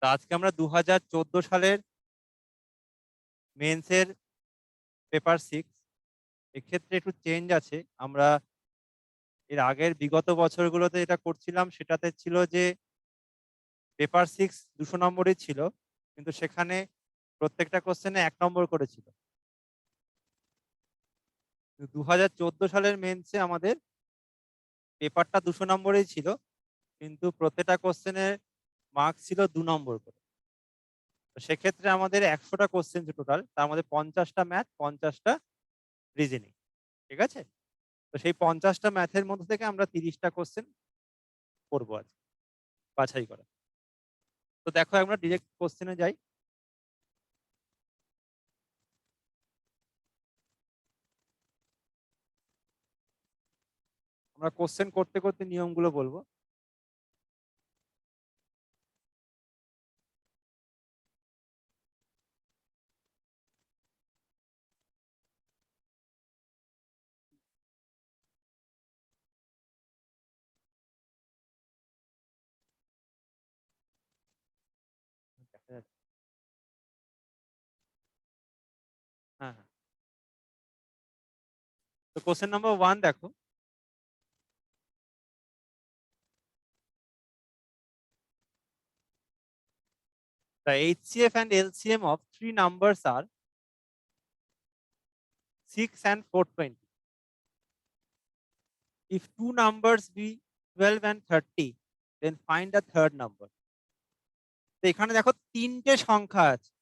তো আজকে আমরা 2014 সালের মেন্সের পেপার 6 এক্ষেত্রে একটু চেঞ্জ আছে। আমরা এর আগের বিগত বছরগুলোতে এটা করছিলাম, সেটাতে ছিল যে পেপার 6 200 নম্বরই ছিল, কিন্তু সেখানে প্রত্যেকটা কোশ্চেনে 1 নম্বর করে ছিল। 2014 সালের মেন্সে আমাদের পেপারটা 200 নম্বরেই ছিল, কিন্তু প্রত্যেকটা কোশ্চেনের মার্কস ছিল 2 নম্বর করে। তো সেক্ষেত্রে আমাদের 100টা কোশ্চেন টোটাল, তার মধ্যে 50টা ম্যাথ, 50টা রিজনিং। ঠিক আছে? তো সেই 50টা ম্যাথের মধ্যে থেকে আমরা 30টা কোশ্চেন করবো আজকে, বাছাই করা। তো দেখো আমরা ডিরেক্ট কোশ্চেনে যাই। আমরা কোশ্চেন করতে করতে নিয়মগুলো বলবো। দেখা যাচ্ছে। হ্যাঁ, হ্যাঁ। তো কোশ্চেন নাম্বার 1 দেখো। The HCF and LCM of 3 numbers are 6 and 420. If 2 numbers be 12 and 30, then find the third number. তো এখানে দেখো 3টে সংখ্যা আছে।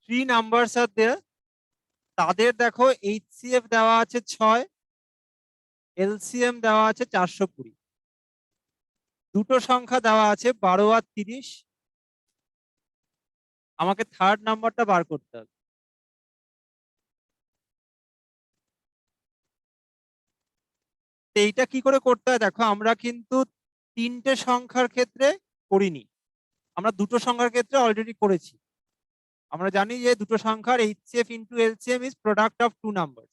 3 numbers are there. তাদের দেখো HCF দেওয়া আছে 6, LCM দেওয়া আছে 420। দুটো সংখ্যা দেওয়া আছে 12 আর 30। আমাকে থার্ড নাম্বারটা বার করতে হবে। তো এইটা কি করে করতে হয় দেখো, আমরা কিন্তু 3টে সংখ্যার ক্ষেত্রে করিনি, আমরা দুটো সংখ্যার ক্ষেত্রে অলরেডি করেছি। আমরা জানি যে দুটো সংখ্যার HCF into LCM is product of 2 number.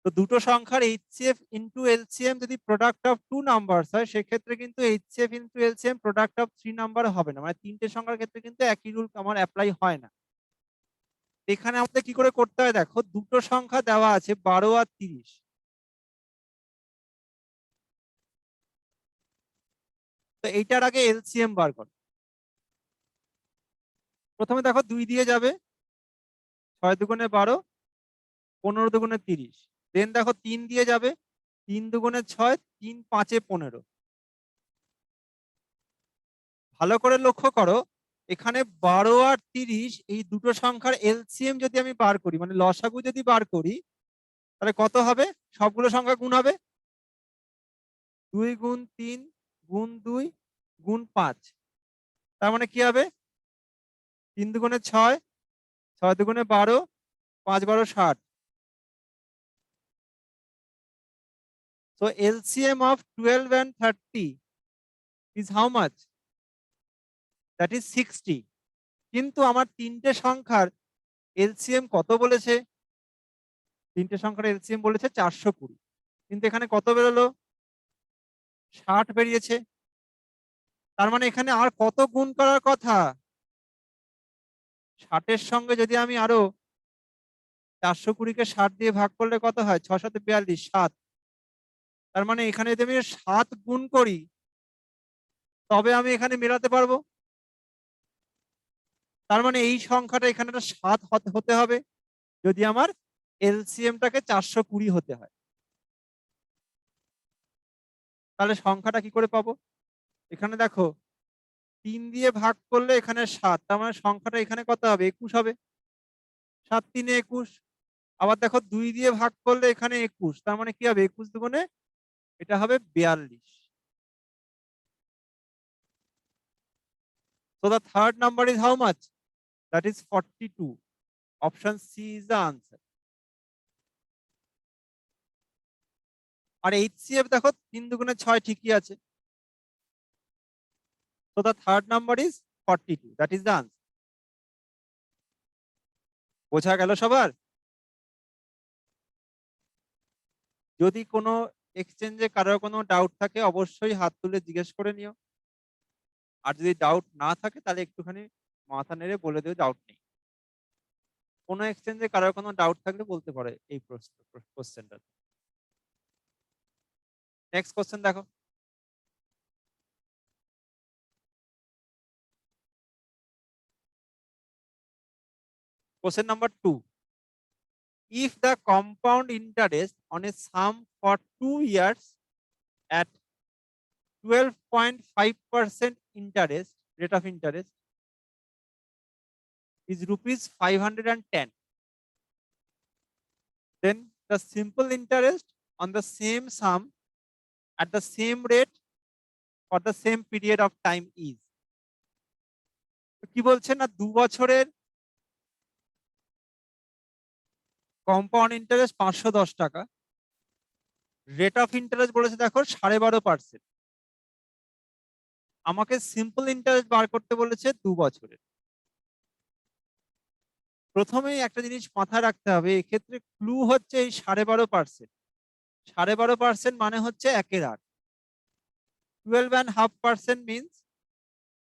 তো দুটো সংখ্যার HCF ইন্টু LCM যদি প্রোডাক্ট অফ 2 নাম্বার হয়, সেক্ষেত্রে কিন্তু HCF into LCM product of 3 number হবে না। মানে 3টে সংখ্যার ক্ষেত্রে কিন্তু একই রুল আমার অ্যাপ্লাই হয় না। এখানে আমাদের কি করে করতে হয় দেখো, দুটো সংখ্যা দেওয়া আছে 12 আর 30। তো এইটার আগে LCM বার করো। প্রথমে দেখো 2 দিয়ে যাবে, 6 দুগুণে 12, 15 দুগুণে 30। দেন দেখো 3 দিয়ে যাবে, 3 দুগুণে 6, 3 5 15। ভালো করে লক্ষ্য করো, এখানে 12 আর 30 এই দুটো সংখ্যার LCM যদি আমি বার করি, মানে লসাগু যদি বার করি, তাহলে কত হবে? সবগুলো সংখ্যা গুণ হবে, 2 গুণ 3 গুণ 2 গুণ 5। তার মানে কি হবে? 3 দুগুণে 6, 6 দুগুণে 12, 5 12 60। So LCM of 12 and 30 is how much? That is 60. কিন্তু আমার 3টে সংখ্যার LCM কত বলেছে? 3টে সংখ্যার LCM বলেছে 420, কিন্তু এখানে কত বেরোলো? 60 বেরিয়েছে। তার মানে এখানে আর কত গুণ করার কথা? 60-এর সঙ্গে যদি আমি আরো 420-কে 60 দিয়ে ভাগ করলে কত হয়? 6 7 42, 7। তার মানে এখানে যদি আমি 7 গুণ করি, তবে আমি এখানে মেলাতে পারবো। তার মানে এই সংখ্যাটা এখানে 7 হতে হবে যদি আমার LCM-টাকে 420 হতে হয়। তাহলে সংখ্যাটা কি করে পাবো? এখানে দেখো 3 দিয়ে ভাগ করলে এখানে 7, তার মানে সংখ্যাটা এখানে কত হবে? 21 হবে। 7 3 21। আবার দেখো 2 দিয়ে ভাগ করলে এখানে 21, তার মানে কি হবে? 21 দুগুণে এটা হবে 42। So the third number is how much? That is 42. Option C is the answer. R HCF দেখো 3 দুগুণে 6 ঠিকই আছে। So the third number is 42. That is the answer. বোঝা গেল সবার? যদি কোনো এক্সচেঞ্জে কারোর কোনো ডাউট থাকে অবশ্যই হাত তুলে জিজ্ঞেস করে নিও। আর যদি ডাউট না থাকে তাহলে একটুখানি মাথা নেড়ে বলে দিও ডাউট নেই। কোনো এক্সচেঞ্জে কারোর কোনো ডাউট থাকলে বলতে পারে এই কোশ্চেনটা। নেক্সট কোশ্চেন দেখো। Question number 2. If the compound interest on a sum for 2 years at 12.5% interest, rate of interest, is rupees 510, then the simple interest on the same sum at the same rate for the same period of time is. কি বলছে না 2 বছরের compound interest 510 টাকা, rate of interest বলেছে দেখো 12.5%। আমাকে simple interest বার করতে বলেছে 2 বছরের। প্রথমেই একটা জিনিস মাথায় রাখতে হবে, এক্ষেত্রে ক্লু হচ্ছে এই 12.5%। 12.5% মানে হচ্ছে 1/8। 12.5% মিনস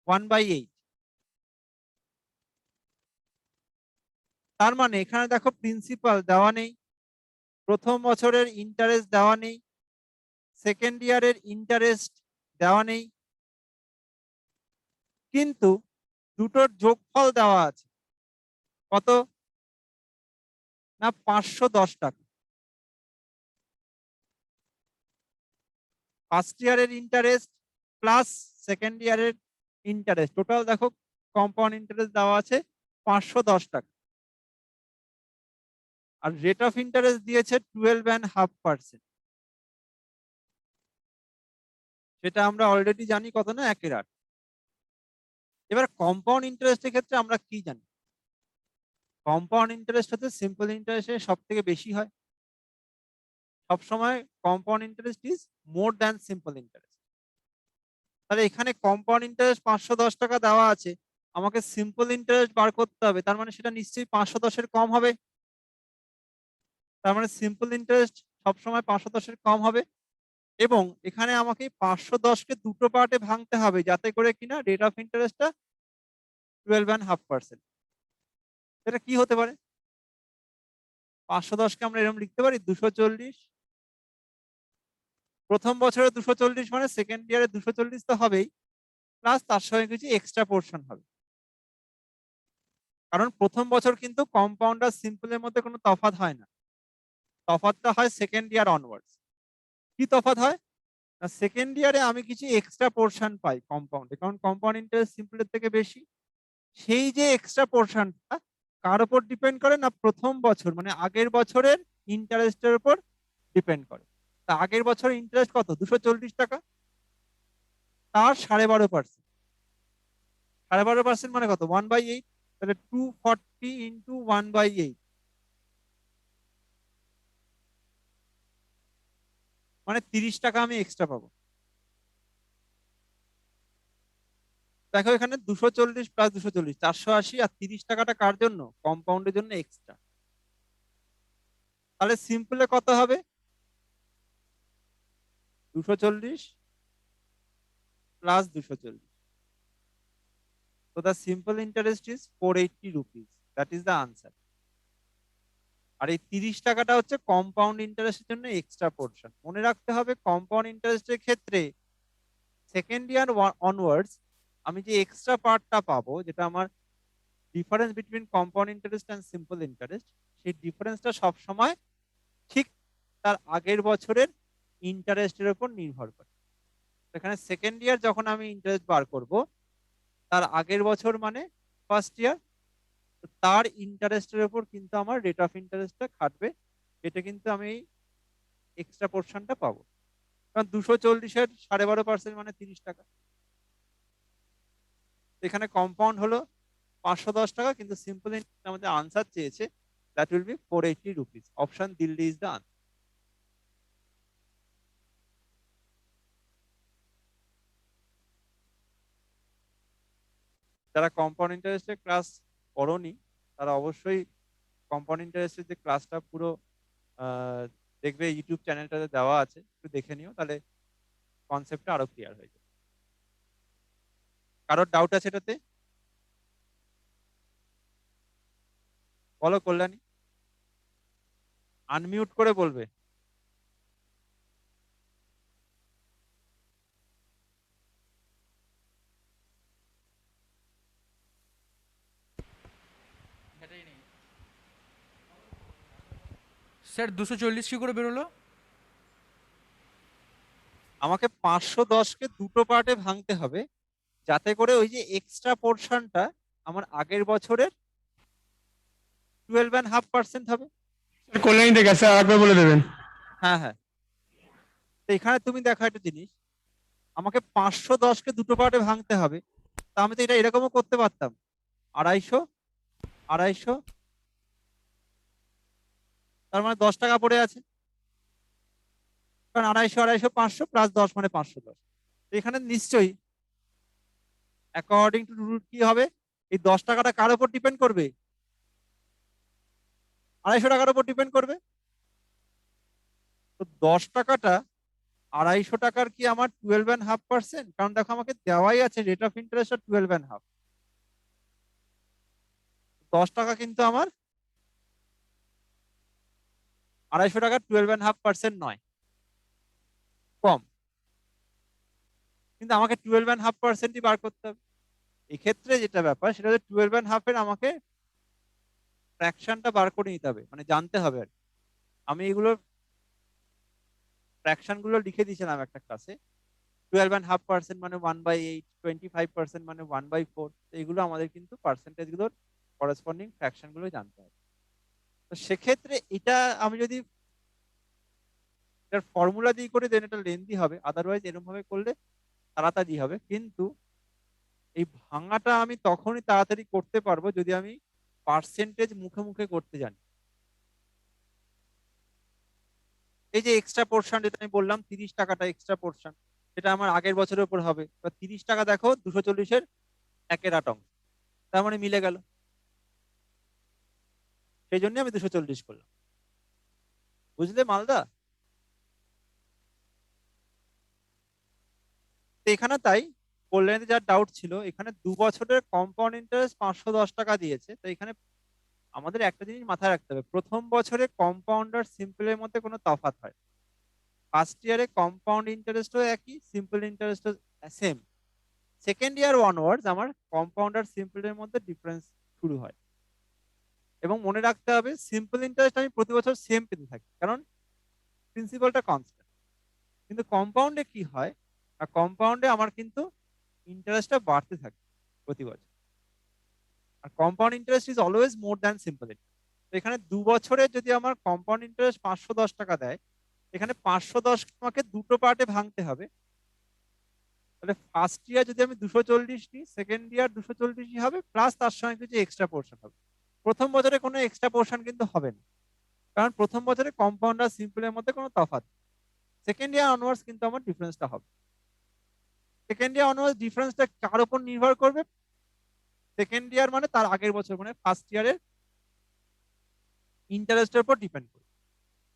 1/8। তার মানে এখানে দেখো প্রিন্সিপাল দেওয়া নেই, প্রথম বছরের ইন্টারেস্ট দেওয়া নেই, সেকেন্ড ইয়ারের ইন্টারেস্ট দেওয়া নেই, কিন্তু দুটোর যোগফল দেওয়া আছে। কত না 510 টাকা। ফার্স্ট ইয়ারের ইন্টারেস্ট প্লাস সেকেন্ড ইয়ারের ইন্টারেস্ট, টোটাল দেখো কম্পাউন্ড ইন্টারেস্ট দেওয়া আছে 510 টাকা। আর রেট অফ ইন্টারেস্ট দিয়েছে 12.5%। সেটা আমরা অলরেডি জানি কত না 1/8। এবার কম্পাউন্ড ইন্টারেস্টের ক্ষেত্রে আমরা কি জানি? কম্পাউন্ড ইন্টারেস্ট হচ্ছে সিম্পল ইন্টারেস্টের সব থেকে বেশি হয়। সবসময় compound interest is more than simple interest. তাহলে এখানে কম্পাউন্ড ইন্টারেস্ট 510 টাকা দেওয়া আছে, আমাকে সিম্পল ইন্টারেস্ট বার করতে হবে, তার মানে সেটা নিশ্চয়ই 510 এর কম হবে। তার মানে সিম্পল ইন্টারেস্ট সবসময় 510 এর কম হবে। এবং এখানে আমাকে 510 কে দুটো পার্টে ভাঙতে হবে যাতে করে কিনা রেট অফ ইন্টারেস্টটা 12.5%। এটা কি হতে পারে? 510 কে আমরা এরকম লিখতে পারি 240। প্রথম বছরে 240 মানে সেকেন্ড ইয়ারে 240 তো হবেই, প্লাস তার সঙ্গে কিছু এক্সট্রা পোর্শন হবে। কারণ প্রথম বছর কিন্তু কম্পাউন্ড আর সিম্পলের মধ্যে কোনো তফাৎ হয় না, তফাৎটা হয় সেকেন্ড ইয়ার অনওয়ার্ডস। কি তফাৎ হয় না সেকেন্ড ইয়ারে আমি কিছু এক্সট্রা পোর্শন পাই কম্পাউন্ডে, কারণ কম্পাউন্ড ইন্টারেস্ট সিম্পলের থেকে বেশি। সেই যে এক্সট্রা পোর্শনটা কার উপর ডিপেন্ড করে না প্রথম বছর মানে আগের বছরের ইন্টারেস্টের উপর ডিপেন্ড করে। তা আগের বছর ইন্টারেস্ট কত 240 টাকা, তার 12.5%। 12.5% মানে কত 1/8। তাহলে 240 ইন্টু 1/8 মানে 30 টাকা আমি এক্সট্রা পাবো। দেখো এখানে 240 প্লাস 240 480, আর 30 টাকাটা কার জন্য? কম্পাউন্ডের জন্য এক্সট্রা। তাহলে সিম্পলে কত হবে? 240 plus 240। So the simple interest is 480 rupees. That is the answer. আর এই 30 টাকাটা হচ্ছে কম্পাউন্ড ইন্টারেস্টের জন্য এক্সট্রা পোর্শন। মনে রাখতে হবে কম্পাউন্ড ইন্টারেস্টের ক্ষেত্রে সেকেন্ড ইয়ার অনওয়ার্ডস আমি যে এক্সট্রা পার্টটা পাবো, যেটা আমার difference between compound interest and simple interest, সেই ডিফারেন্সটা সব সময় ঠিক তার আগের বছরের ইন্টারেস্টের উপর নির্ভর করে। এখানে সেকেন্ড ইয়ার যখন আমি ইন্টারেস্ট বার করব, তার আগের বছর মানে ফার্স্ট ইয়ার, তার ইন্টারেস্টের উপর কিন্তু আমার রেট অফ ইন্টারেস্টটা খাটবে। এটা কিন্তু আমি এক্সট্রা পোর্শনটা পাবো। কারণ 240-এর 12.5% মানে 30 টাকা। এখানে কম্পাউন্ড হলো 510 টাকা, কিন্তু সিম্পল ইন্টারেস্ট আমাদের আনসার চেয়েছে, that will be 480 rupees. Option Delhi is the answer. যারা কম্পাউন্ড ইন্টারেস্টের ক্লাস করোনি তারা অবশ্যই কম্পাউন্ড ইন্টারেস্টের যে ক্লাসটা পুরো দেখবে ইউটিউব চ্যানেলটাতে দেওয়া আছে, একটু দেখে নিও, তাহলে কনসেপ্টটা আরো ক্লিয়ার হয়ে যাবে। কারোর ডাউট আছে এটাতে? বলো কল্যাণী, আনমিউট করে বলবে। স্যার 240 কি করে বেরোলো? আমাকে 510কে দুটো পার্টে ভাঙতে হবে, যাতে করে ওই যে এক্সট্রা পোর্শনটা আমার আগের বছরের 12.5% হবে। কল্যাণী থেকে স্যার আরেকবার বলে দেবেন। হ্যাঁ হ্যাঁ, তো এখানে তুমি দেখো একটা জিনিস, আমাকে 510কে দুটো পার্টে ভাঙতে হবে, তা আমি তো এটা এরকমও করতে পারতাম, 250, 250, তার মানে 10 টাকা পড়ে আছে, কারণ 250, 250, 500 প্লাস 10 মানে 510। এখানে নিশ্চয়ই অ্যাকর্ডিং টু রুল কি হবে, এই 10 টাকাটা কার উপর ডিপেন্ড করবে? 250 টাকার উপর ডিপেন্ড করবে। তো 10 টাকাটা 250 টাকার কি আমার 12.5%? কারণ দেখো আমাকে দেওয়াই আছে রেট অফ ইন্টারেস্ট 12.5। 10 টাকা কিন্তু আমার 250 টাকার 12.5% নয়, কম, কিন্তু আমাকে 12.5%ই বার করতে হবে। এক্ষেত্রে যেটা ব্যাপার সেটা হচ্ছে 12.5-এর আমাকে ফ্র্যাকশনটা বার করে নিতে হবে, মানে জানতে হবে আর কি। আমি এগুলো ফ্র্যাকশন গুলো লিখে দিয়েছিলাম একটা ক্লাসে। 12.5% মানে 1/8, 25% মানে 1/4। এগুলো আমাদের কিন্তু পার্সেন্টেজ গুলোর করেসপন্ডিং ফ্র্যাকশন গুলো জানতে হবে। তো সেক্ষেত্রে এটা আমি যদি এটার ফর্মুলা দিয়ে করে দেন এটা লেন্দি হবে, আদারওয়াইজ এরকম ভাবে করলে তাড়াতাড়ি হবে। কিন্তু এই ভাঙাটা আমি তখনই তাড়াতাড়ি করতে পারবো যদি আমি পার্সেন্টেজ মুখে মুখে করতে জানি। এই যে এক্সট্রা পোর্শন যেটা আমি বললাম 30 টাকাটা এক্সট্রা পোর্শন, সেটা আমার আগের বছরের উপর হবে। 30 টাকা দেখো 240-এর 1/8 অংশ, তার মানে মিলে গেল, সেই জন্য আমি 240 করলাম। বুঝলে মালদা? তো এখানে তাই কল্যাণীতে যার ডাউট ছিল, এখানে 2 বছরের কম্পাউন্ড ইন্টারেস্ট 510 টাকা দিয়েছে। তো এখানে আমাদের একটা জিনিস মাথায় রাখতে হবে, প্রথম বছরে কম্পাউন্ড আর সিম্পলের মধ্যে কোনো তফাৎ হয়। ফার্স্ট ইয়ারে কম্পাউন্ড ইন্টারেস্টও একই, সিম্পল ইন্টারেস্টও সেম। সেকেন্ড ইয়ার অনওয়ার্ডস আমার কম্পাউন্ড আর সিম্পলের মধ্যে ডিফারেন্স শুরু হয়। এবং মনে রাখতে হবে সিম্পল ইন্টারেস্ট আমি প্রতি বছর সেম পেতে থাকি, কারণ প্রিন্সিপালটা কনস্ট্যান্ট। কিন্তু কম্পাউন্ডে কি হয়, আর কম্পাউন্ডে আমার কিন্তু ইন্টারেস্টটা বাড়তে থাকে প্রতি বছর, আর compound interest is always more than simple interest. তো এখানে 2 বছরে যদি আমার কম্পাউন্ড ইন্টারেস্ট 510 টাকা দেয়, এখানে 510 আমাকে দুটো পার্টে ভাঙতে হবে। তাহলে ফার্স্ট ইয়ার যদি আমি 240 নিই, সেকেন্ড ইয়ার 240 হবে, প্লাস তার সঙ্গে কিছু এক্সট্রা পোর্শন হবে। প্রথম বছরে কোনো এক্সট্রা পোর্শন কিন্তু হবে না, কারণ প্রথম বছরে কম্পাউন্ড আর সিম্পলের মধ্যে কোনো তফাৎ। সেকেন্ড ইয়ার অনওয়ার্ডস কিন্তু আমার ডিফারেন্সটা হবে। সেকেন্ড ইয়ার অনওয়ার্ডস ডিফারেন্সটা কার উপর নির্ভর করবে? সেকেন্ড ইয়ার মানে তার আগের বছর, মানে ফার্স্ট ইয়ারের ইন্টারেস্টের উপর ডিপেন্ড করবে।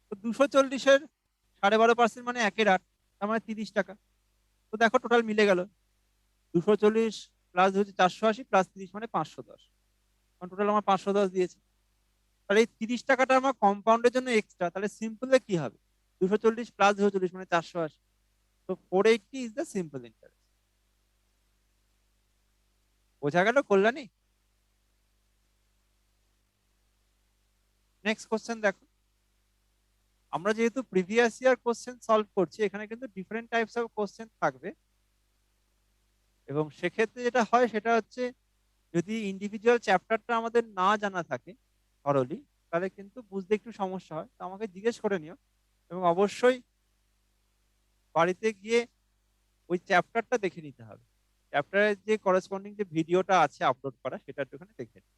তো 240-এর 12.5% মানে 1/8, তার মানে 30 টাকা। তো দেখো টোটাল মিলে গেল, 240 প্লাস হচ্ছে 480 প্লাস 30 মানে 510, কারণ টোটাল আমার 510 দিয়েছে। তাহলে এই 30 টাকাটা আমার কম্পাউন্ডের জন্য এক্সট্রা, তাহলে সিম্পলে কি হবে? 240 প্লাস 240 মানে 480। তো 480 ইজ দ্য সিম্পল ইন্টারেস্ট। বোঝা গেল কল্যাণী? নেক্সট কোশ্চেন দেখো। আমরা যেহেতু প্রিভিয়াস ইয়ার কোশ্চেন সলভ করছি, এখানে কিন্তু ডিফারেন্ট টাইপস অফ কোশ্চেন থাকবে। এবং সেক্ষেত্রে যেটা হয় সেটা হচ্ছে, যদি ইন্ডিভিজুয়াল চ্যাপ্টারটা আমাদের না জানা থাকে থরলি, তাহলে কিন্তু বুঝতে একটু সমস্যা হয়। তো আমাকে জিজ্ঞেস করে নিও, এবং অবশ্যই বাড়িতে গিয়ে ওই চ্যাপ্টারটা দেখে নিতে হবে। চ্যাপ্টারের যে করেসপন্ডিং যে ভিডিওটা আছে আপলোড করা, সেটা একটুখানি দেখে নিন।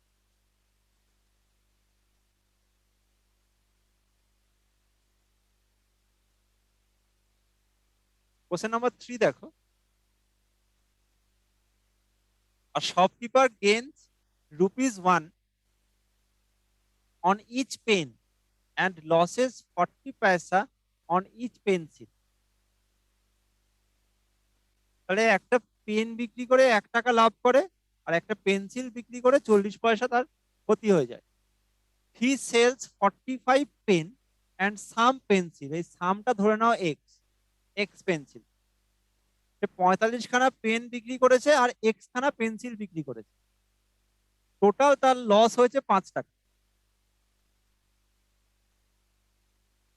কোশ্চেন নাম্বার 3 দেখো। A shopkeeper gains rupees 1 on each pen and losses 40 paisa on each pencil. তাহলে একটা পেন বিক্রি করে 1 টাকা লাভ করে আর একটা পেন্সিল বিক্রি করে 40 পয়সা তার ক্ষতি হয়ে যায়। He sells 45 pen and some pencil, এই সামটা ধরে নাও x পেন্সিল। সে 45 খানা পেন বিক্রি করেছে আর x খানা পেন্সিল বিক্রি করেছে, টোটাল তার লস হয়েছে 5 টাকা।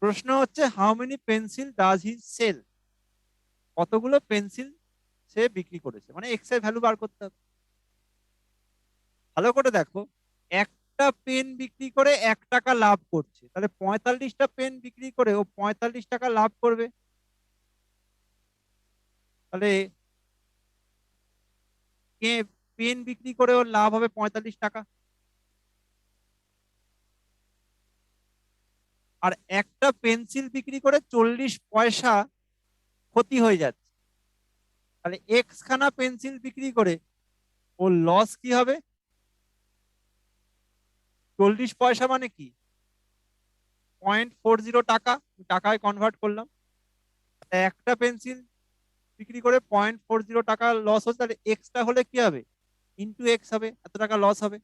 প্রশ্ন হচ্ছে how many pencil does he sell, কতগুলো পেন্সিল সে বিক্রি করেছে, মানে এক্স এর ভ্যালু বার করতে হবে। ভালো করে দেখো, একটা পেন বিক্রি করে 1 টাকা লাভ করছে, তাহলে 45টা পেন বিক্রি করে ও 45 টাকা লাভ করবে। তাহলে পেন বিক্রি করে ওর লাভ হবে 45 টাকা, আর একটা পেন্সিল বিক্রি করে 40 পয়সা ক্ষতি হয়ে যাচ্ছে। তাহলে এক্স খানা পেন্সিল বিক্রি করে ওর লস কি হবে? 40 পয়সা মানে কি 0.40 টাকা, টাকায় কনভার্ট করলাম। একটা পেন্সিল বিক্রি করে 0.40 টাকা লস হচ্ছে, তাহলে এক্সটা হলে কি হবে ইন্টু এক্স হবে, এত টাকা লস হবে।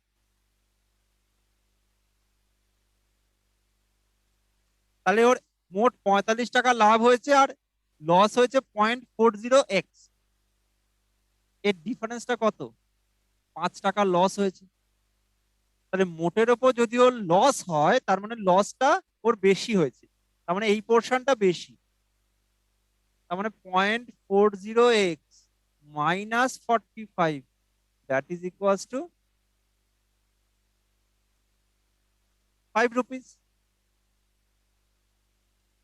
তাহলে ওর মোট 45 টাকা লাভ হয়েছে আর লস হয়েছে 0.40x। এর ডিফারেন্সটা কত? 5 টাকা লস হয়েছে। তাহলে মোটের ওপর যদি ওর লস হয় তার মানে লসটা ওর বেশি হয়েছে, তার মানে এই পোর্শনটা বেশি। তার মানে 0.40x minus 45, that is equals to 5 rupees.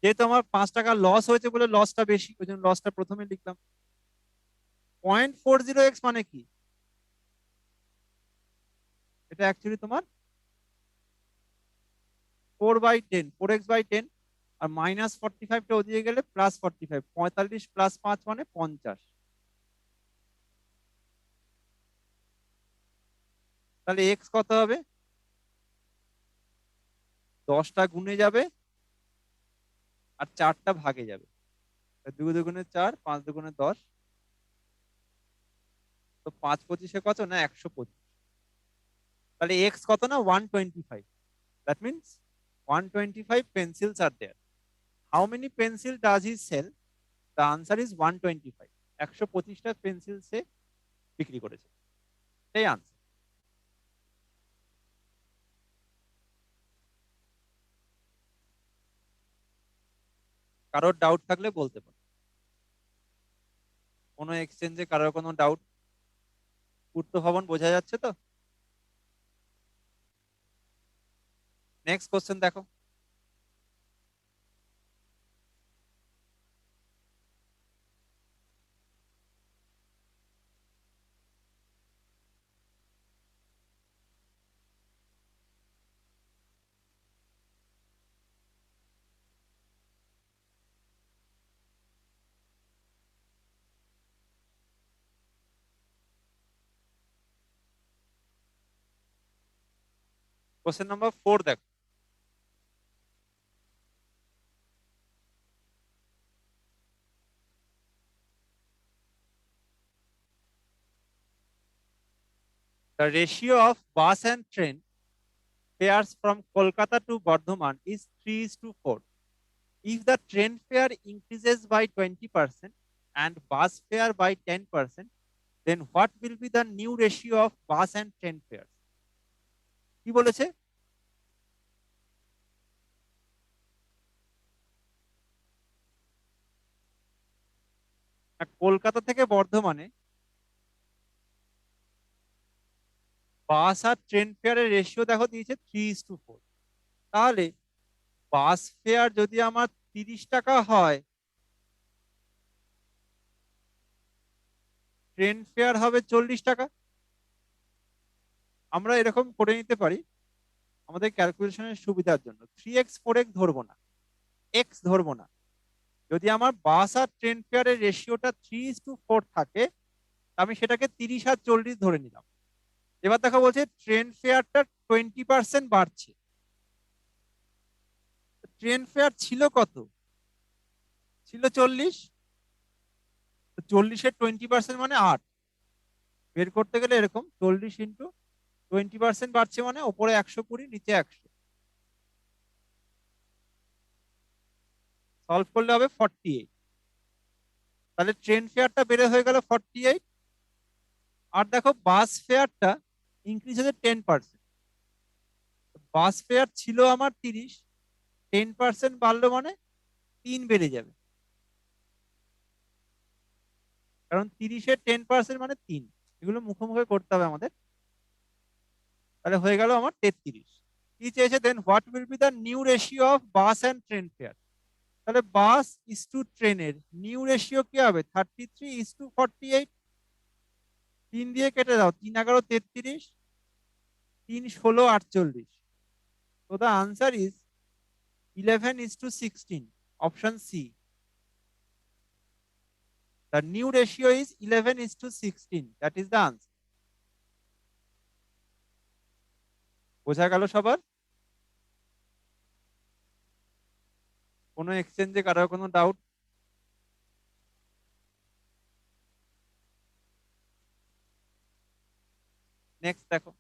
যেহেতু আমার 5 টাকা লস হয়েছে বলে লসটা বেশি, ওই জন্য লসটা প্রথমে লিখলাম। 0.40x মানে কি, এটা অ্যাকচুয়ালি তোমার 4/10, 4x/10, আর মাইনাস 45টা ওদিকে গেলে প্লাস 45, 45 প্লাস 5 মানে 50। তাহলে এক্স কত হবে? 10টা গুণে যাবে আর 4টা ভাগে যাবে, 2 দুগুণে 4, 5 দুগুণে 10, তো 5 25 কত না 125। তাহলে এক্স কত না 125। That means 125 pencils are there. How many pencil does he sell? The answer is 125. 125টা pencil সে বিক্রি করেছে, এই আনসার। কারোর ডাউট থাকলে বলতে পারো, কোনো এক্সচেঞ্জে কারোর কোনো ডাউট? পূর্ত ভবন বোঝা যাচ্ছে তো? নেক্সট কোশ্চেন দেখো। কোশ্চেন নাম্বার 4 দেখো। The ratio of bus and train fares from Kolkata to Bardhaman is 3:4. If the train fare increases by 20% and bus fare by 10%, then what will be the new ratio of bus and train fares? কি বলেছে? কলকাতা থেকে বর্ধমানে বাস আর train ফেয়ারের ratio দেখো দিয়েছে 3:4। তাহলে বাস fair যদি আমার 30 টাকা হয়, ট্রেন ফেয়ার হবে 40 টাকা। আমরা এরকম করে নিতে পারি আমাদের ক্যালকুলেশনের সুবিধার জন্য, 3x 4x ধরবো না, এক্স ধরবো না। যদি আমার বাস আর ট্রেন ফেয়ারের রেশিওটা 3:4 থাকে, আমি সেটাকে 30 আর 40 ধরে নিলাম। এবার দেখো বলছে ট্রেন ফেয়ারটা 20% বাড়ছে, ট্রেন ফেয়ার ছিল কত? ছিল 40। 40-এর 20% মানে 8। বের করতে গেলে এরকম 40 ইন্টু 20% বাড়ছে মানে ওপরে 120, নিচে 100। সলভ করলে হবে 48। তাহলে ট্রেন ফেয়ারটা বেড়ে হয়ে গেল 48। আর দেখো বাস ফেয়ারটা ইনক্রিজ হয়েছে 10%। বাস ফেয়ার ছিল আমার 30, 10% বাড়লো মানে 3 বেড়ে যাবে, কারণ 30-এর 10% মানে 3। এগুলো মুখোমুখি করতে হবে আমাদের। তাহলে হয়ে গেল আমার 33। কি চেয়েছে then, what will be the new ratio of bus and train fare? তাহলে বাস ইস টু ট্রেনের নিউ রেশিও কি হবে? 33:48। 3 দিয়ে কেটে দাও, 3 11 33, 3 16 48। তো the answer is 11:16, option C. The new ratio is 11:16. That is the answer. বোঝা গেল সবার? কোনো এক্সচেঞ্জে কারো কোনো ডাউট? নেক্সট দেখো।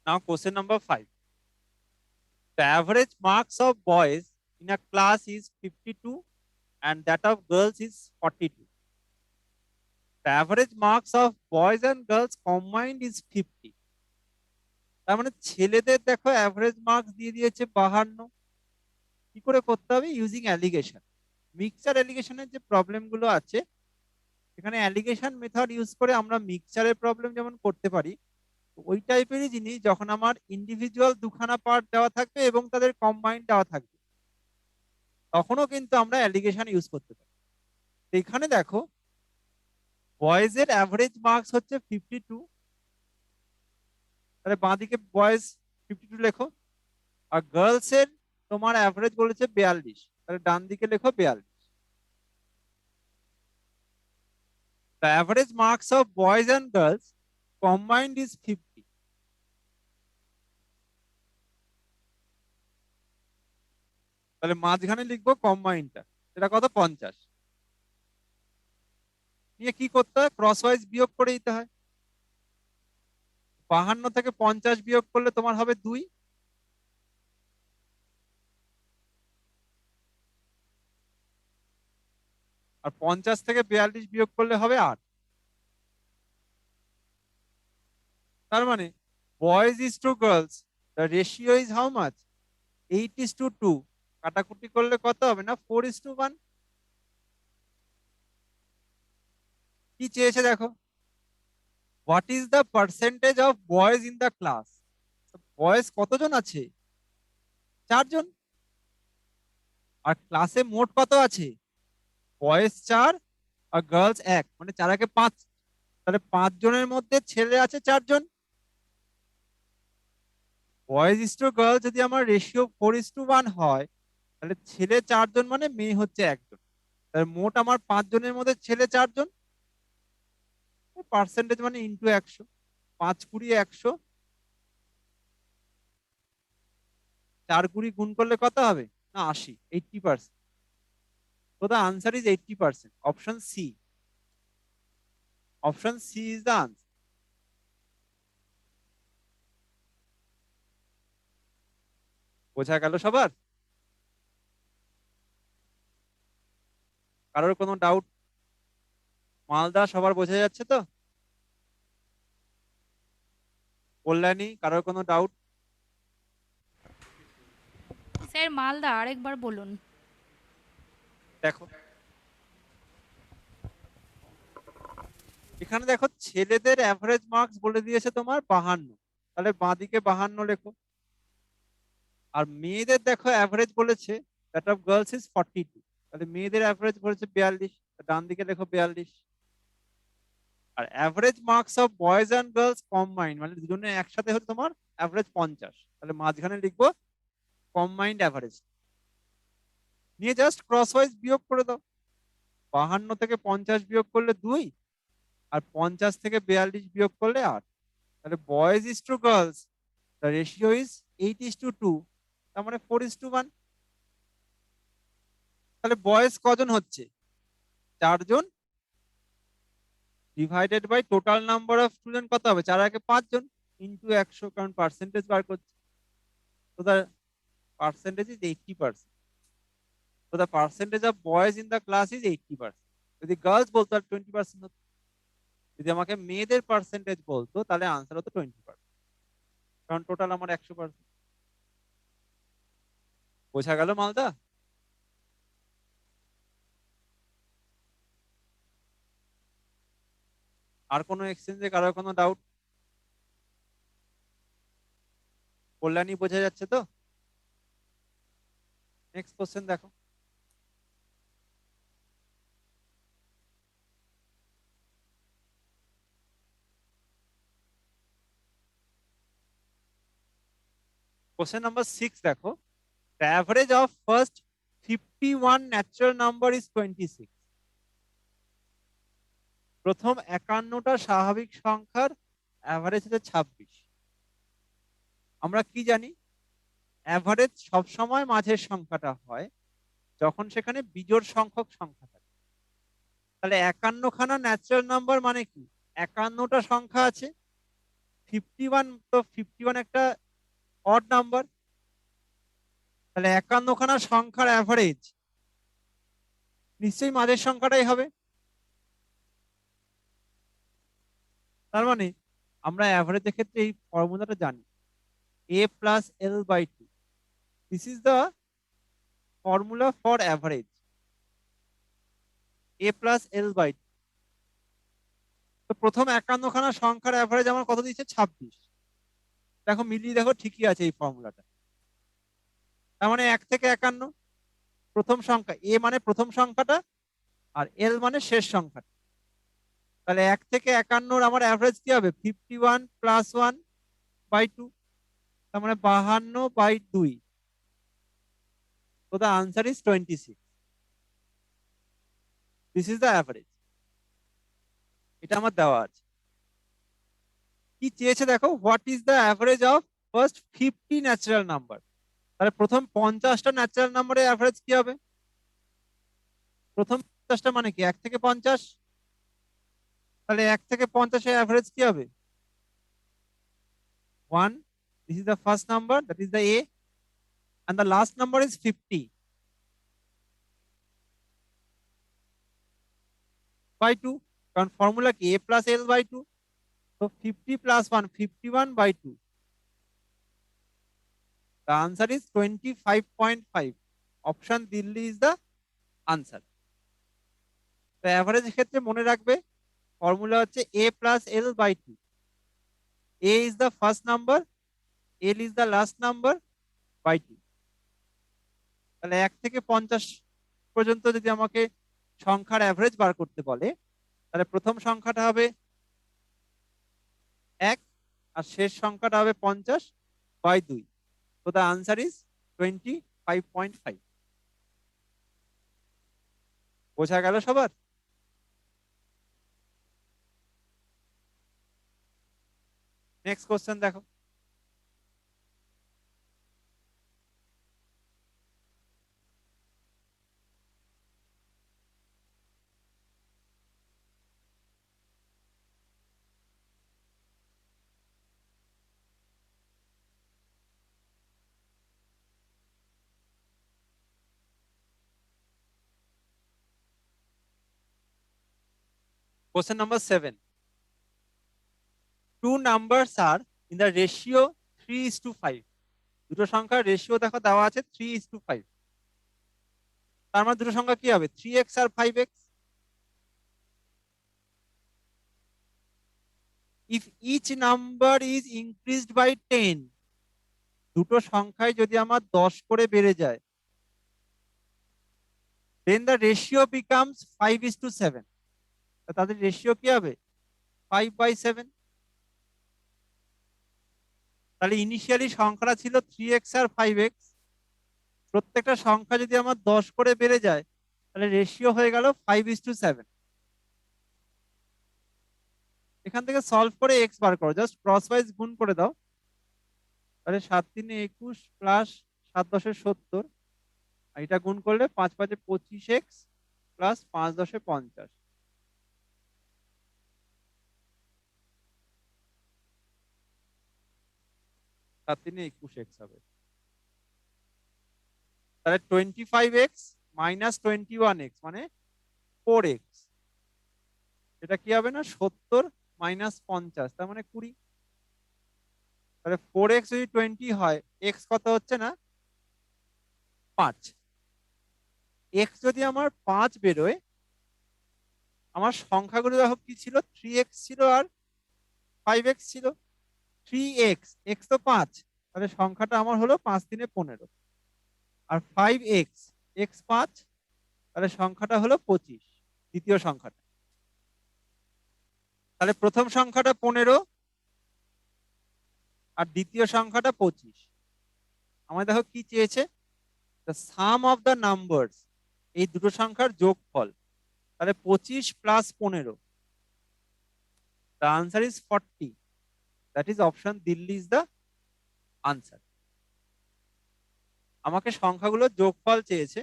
Now question number 5. The average marks of boys in a class is 52 and that of girls is 42. The average marks of boys and girls combined is 50. তার মানে ছেলেদের দেখো অ্যাভারেজ মার্কস দিয়ে দিয়েছে 52। কি করে করতে হবে? Using allegation. মিক্সচার অ্যালিগেশনের যে প্রবলেম গুলো আছে, এখানে অ্যালিগেশন মেথড ইউজ করে আমরা মিক্সচারের প্রবলেম যেমন করতে পারি, ওই টাইপেরই জিনিস যখন আমার ইন্ডিভিজুয়াল দুখানা পার্ট দেওয়া থাকবে এবং তাদের কম্বাইন্ড দেওয়া থাকবে, তখনও কিন্তু আমরা অ্যালিগেশন ইউজ করতে পারি। তো এখানে দেখো বয়েজ এর অ্যাভারেজ মার্কস হচ্ছে 52। তাহলে বাঁদিকে বয়েজ 52 লেখো। আর গার্লস এর তোমার অ্যাভারেজ বলেছে 42, তাহলে ডান দিকে লেখো 42। The average marks of boys and girls combined is 50. তাহলে মাঝখানে লিখবো কম্বাইনটা, সেটা কত? 50। নিয়ে কি করতে হয়? ক্রস ওয়াইজ বিয়োগ করে দিতে হয়। 52 থেকে 50 বিয়োগ করলে তোমার হবে 2। আর 50 থেকে 42 বিয়োগ করলে হবে 8। তার মানে boys is to girls the ratio is how much? 8:2। কাটাকুটি করলে কত হবে? না 4:1। কি চেয়েছে দেখো, what is the percentage of boys in the class? Boys কতজন আছে? 4 জন। আর ক্লাসে মোট কত আছে? বয়েজ 4 আর গার্লস 1, মানে 4 একে 5। তাহলে 5 জনের মধ্যে ছেলে আছে 4 জন। বয়েজ ইস টু গার্লস যদি আমার রেশিও 4:1 হয়, তাহলে ছেলে 4 জন মানে মেয়ে হচ্ছে 1 জন। তাহলে মোট আমার 5 জনের মধ্যে ছেলে 4 জন। পার্সেন্টেজ মানে ইন্টু 100। 5 20 100, 4 20 গুণ করলে কত হবে? না 80, 80%। So the answer is 80%. Option C. Option C is the answer. বোঝা গেল সবার? কারোর কোনো ডাউট? মালদা সবার বোঝা যাচ্ছে তো? কল্যাণী কারোর কোনো ডাউট? স্যার মালদা আরেকবার বলুন। দেখো এখানে দেখো ছেলেদের অ্যাভারেজ মার্কস বলে দিয়েছে তোমার 52, তাহলে বাঁদিকে 52 লেখো। আর মেয়েদের দেখো অ্যাভারেজ বলেছে দ্যাট অফ গার্লস ইজ 42, তাহলে মেয়েদের অ্যাভারেজ বলেছে 42, ডান দিকে লেখো 42। আর average marks of boys and girls combined মানে দুজনে একসাথে হচ্ছে তোমার অ্যাভারেজ 50, তাহলে মাঝখানে লিখবো কম্বাইন্ড অ্যাভারেজ নিয়ে জাস্ট ক্রস ওয়াইজ বিয়োগ করে দাও। 52 থেকে 50 বিয়োগ করলে 2, আর 50 থেকে 42 বিয়োগ করলে 8। তাহলে boys is to girls the ratio is 8:2, তার মানে 4:1। তাহলে বয়েজ কজন হচ্ছে? 4 জন, divided by total number of student কত হবে? 4 একে 5 জন ইনটু 100, কারণ পার্সেন্টেজ বার করছে। তো দ্য পার্সেন্টেজ ইজ 80%। তো the percentage of boys in the class is 80%। যদি গার্লস বলতো তাহলে 20% হতো। যদি আমাকে মেয়েদের পার্সেন্টেজ বলতো তাহলে আনসার হতো 20%, কারণ টোটাল আমার 100%। বোঝা গেল মালদা? আর কোনো এক্সচেঞ্জে কারো কোনো ডাউট? কল্যাণী বোঝা যাচ্ছে তো? নেক্সট কোশ্চেন দেখো। Question number 6 দেখো, the average of first 51 natural number is 26. প্রথম 51টা স্বাভাবিক সংখ্যার অ্যাভারেজ হচ্ছে 26। আমরা কি জানি? অ্যাভারেজ সব সময় মাঝের সংখ্যাটা হয় যখন সেখানে বিজোড় সংখ্যক সংখ্যা থাকে। তাহলে 51খানা ন্যাচারাল নাম্বার মানে কি? 51টা সংখ্যা আছে, 51, তো 51 একটা অড নাম্বার। তাহলে 51খানা সংখ্যার অ্যাভারেজ নিশ্চয়ই মাঝের সংখ্যাটাই হবে। তার মানে আমরা অ্যাভারেজের ক্ষেত্রে এই ফর্মুলাটা জানি, a plus l/2। This is the formula for average, a plus l/2। তো প্রথম 51খানা সংখ্যার অ্যাভারেজ আমার কত দিচ্ছে? 26। দেখো মিলিয়ে দেখো, ঠিকই আছে এই ফর্মুলাটা। তার মানে 1 থেকে 51 প্রথম সংখ্যা, a মানে প্রথম সংখ্যাটা, আর l মানে শেষ সংখ্যাটা। তাহলে 1 থেকে 51 আমার অ্যাভারেজ কি হবে? 51 + 1/2, তার মানে 52/2। তো the answer is 26. This is the average. এটা আমার দেওয়া আছে। কি চেয়েছে দেখো, what is the average of first 50 natural number. তাহলে প্রথম 50টা ন্যাচারাল নাম্বারের অ্যাভারেজ কি হবে? প্রথম 50টা মানে কি? 1 থেকে 50। তাহলে 1 থেকে 50 এর অ্যাভারেজ কি হবে? 1। This is the first number, that is the A, and the last number is 50/2, কারণ ফর্মুলা কি? a plus l/2। তো 50 + 1, 51/2। The answer is 25.5. Option Delhi is the answer. তো অ্যাভারেজ ক্ষেত্রে মনে রাখবে ফর্মুলা হচ্ছে a plus l/2. a is the first number, l is the last number by 2। তাহলে 1 থেকে 50 পর্যন্ত যদি আমাকে সংখ্যার অ্যাভারেজ বার করতে বলে, তাহলে প্রথম সংখ্যাটা হবে 1 আর শেষ সংখ্যাটা হবে 50/2। তো the answer is 25.5. বোঝা গেল সবার? নেক্সট কোশ্চেন দেখো। Question number 7. Two numbers are in the ratio 3:5. দুটো সংখ্যার রেশিও দেখো দেওয়া আছে 3:5। তার মানে দুটো সংখ্যা কি হবে? 3x R 5x। If each number is increased by 10, দুটো সংখ্যায় যদি আমার 10 করে বেড়ে যায়, then the ratio becomes 5:7। তাদের রেশিও কি হবে? 5/7। তাহলে ইনিশিয়ালি সংখ্যাটা ছিল 3x আর 5x, প্রত্যেকটা সংখ্যা যদি আমার 10 করে বেড়ে যায় তাহলে রেশিও হয়ে গেল 5:7। এখান থেকে সলভ করে এক্স বার করো, জাস্ট ক্রস ওয়াইজ গুণ করে দাও। তাহলে 7 3 21 প্লাস 7 10 70, আর এটা গুণ করলে 5 5 25x প্লাস 5 10 50। 7 3 21x হবে। তাহলে 25x মাইনাস 21x মানে 4x, এটা কি হবে না 70 মাইনাস 50 তার মানে 20। তাহলে 4x যদি 20 হয়, x কত হচ্ছে না 5। x যদি আমার 5 বেরোয়, আমার সংখ্যাগুলো দেখো কি ছিল, 3x ছিল আর 5x ছিল। 3x, x তো 5, তাহলে সংখ্যাটা আমার হলো 5 3 15। আর 5x, x 5, তাহলে সংখ্যাটা হলো 25, দ্বিতীয় সংখ্যাটা। তাহলে প্রথম সংখ্যাটা 15 আর দ্বিতীয় সংখ্যাটা 25। আমার দেখো কি চেয়েছে, the some of the numbers, এই দুটো সংখ্যার যোগফল। তাহলে 25 plus 15, the answer is 40। That is option Delhi is the answer. আমাকে সংখ্যাগুলো যোগফল চেয়েছে,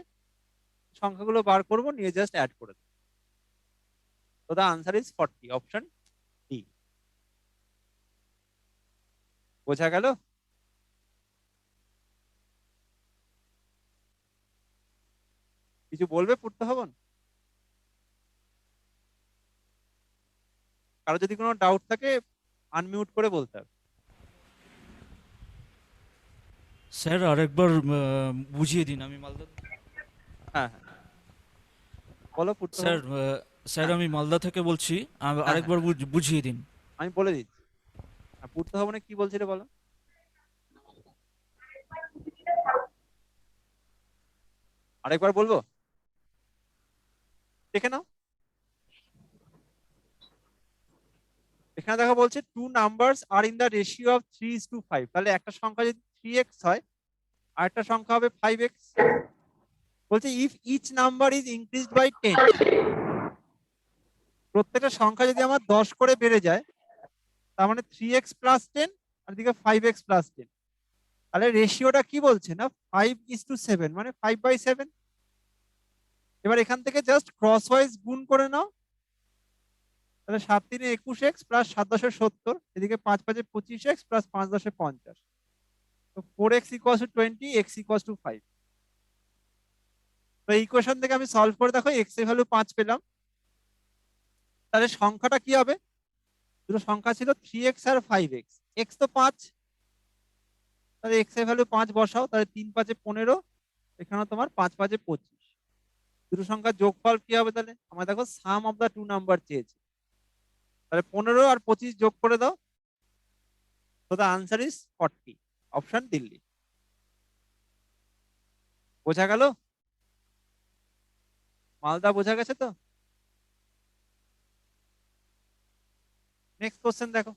সংখ্যাগুলো বার করব, নিয়ে জাস্ট অ্যাড করে দেব। তো the answer is 40, option D. বোঝা গেল? কিছু বলবে পড়তে হবে? কারো যদি কোনো ডাউট থাকে আনমিউট করে বলতে হবে। স্যার আরেকবার বুঝিয়ে দিন। আমি মালদা হ্যাঁ হ্যাঁ, বলো পড়তে স্যার হবে। স্যার হ্যাঁ আমি মালদা থেকে বলছি। হ্যাঁ হ্যাঁ, আরেকবার বুঝিয়ে দিন। আমি বলে দিচ্ছি। পড়তে হবে না, কি বলছিলে বলো। আরেকবার বলবো, দেখে নাও। এখানে দেখো বলছে two numbers are in the ratio of 3:5। তাহলে একটা সংখ্যা যদি 3x হয় আর একটা সংখ্যা হবে 5x। বলছে if each number is increased by 10, প্রত্যেকটা সংখ্যা যদি আমার 10 করে বেড়ে যায়, তার মানে 3x প্লাস 10 আর দিকে 5x প্লাস 10। তাহলে রেশিওটা কি বলছে না 5:7, মানে 5/7। এবার এখান থেকে জাস্ট ক্রস ওয়াইজ গুণ করে নাও। তাহলে 7 3 21x প্লাস 7 10 70, এদিকে 5 5 25x প্লাস 5 10 50। তো 4x equals to 20, x equals to 5। তো এই ইকুয়েশন থেকে আমি সলভ করে দেখো x এর ভ্যালু 5 পেলাম। তাহলে সংখ্যাটা কি হবে, দুটো সংখ্যা ছিল 3x আর 5x, x তো 5, তাহলে x এর ভ্যালু 5 বসাও। তাহলে 3 5 15, এখানে তোমার 5 5 25। দুটো সংখ্যার যোগফল কি হবে, তাহলে আমার দেখো সাম অফ দা টু নাম্বার চেয়েছে। তাহলে 15 আর 25 যোগ করে দাও। তো দা আনসার ইজ 40, অপশন দিল্লি। বোঝা গেল? মালদা বোঝা গেছে তো? নেক্সট কোশ্চেন দেখো।